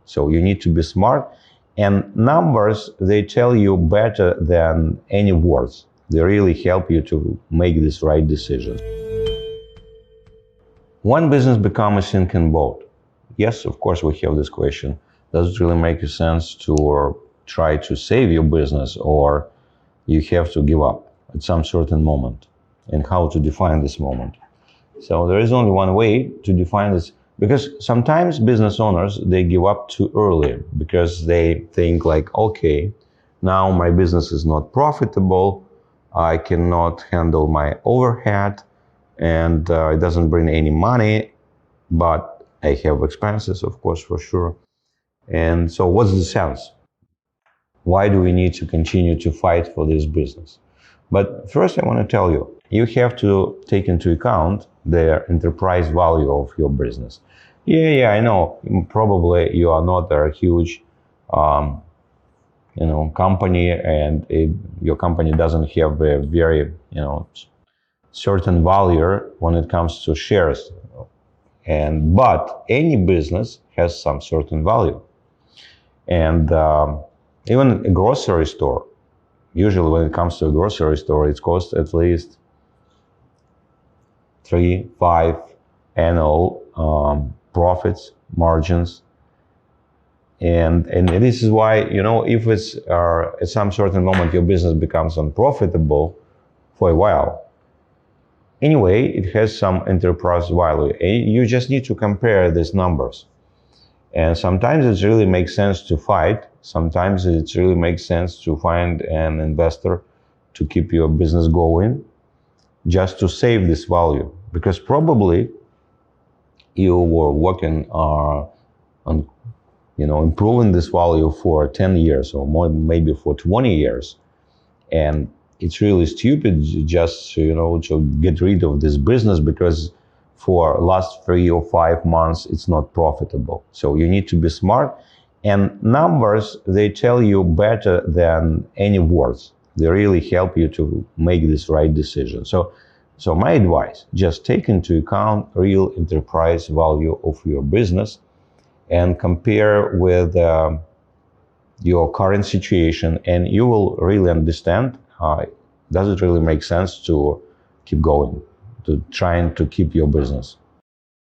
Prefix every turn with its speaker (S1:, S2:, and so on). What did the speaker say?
S1: So you need to be smart. And numbers, they tell you better than any words. They really help you to make this right decision. When business becomes a sinking boat? Yes, of course, we have this question. Does it really make sense to try to save your business, or you have to give up at some certain moment? And how to define this moment? So there is only one way to define this, because sometimes business owners, they give up too early because they think like, okay, now my business is not profitable, I cannot handle my overhead, and it doesn't bring any money, but I have expenses, of course, for sure. And so what's the sense? Why do we need to continue to fight for this business? But first I want to tell you, you have to take into account the enterprise value of your business. Yeah, I know, probably you are not a huge company, and your company doesn't have a very, certain value when it comes to shares. But any business has some certain value. And even a grocery store, usually when it comes to a grocery store, it costs at least 3-5 annual profits, margins. And this is why, if it's at some certain moment your business becomes unprofitable for a while, anyway, it has some enterprise value. You just need to compare these numbers. And sometimes it really makes sense to fight. Sometimes it really makes sense to find an investor to keep your business going, just to save this value. Because probably you were working on improving this value for 10 years or more, maybe for 20 years. And it's really stupid just, to get rid of this business because for last 3 or 5 months, it's not profitable. So you need to be smart. And numbers, they tell you better than any words. They really help you to make this right decision. So my advice, just take into account real enterprise value of your business and compare with your current situation, and you will really understand, does it really make sense to keep going, to trying to keep your business.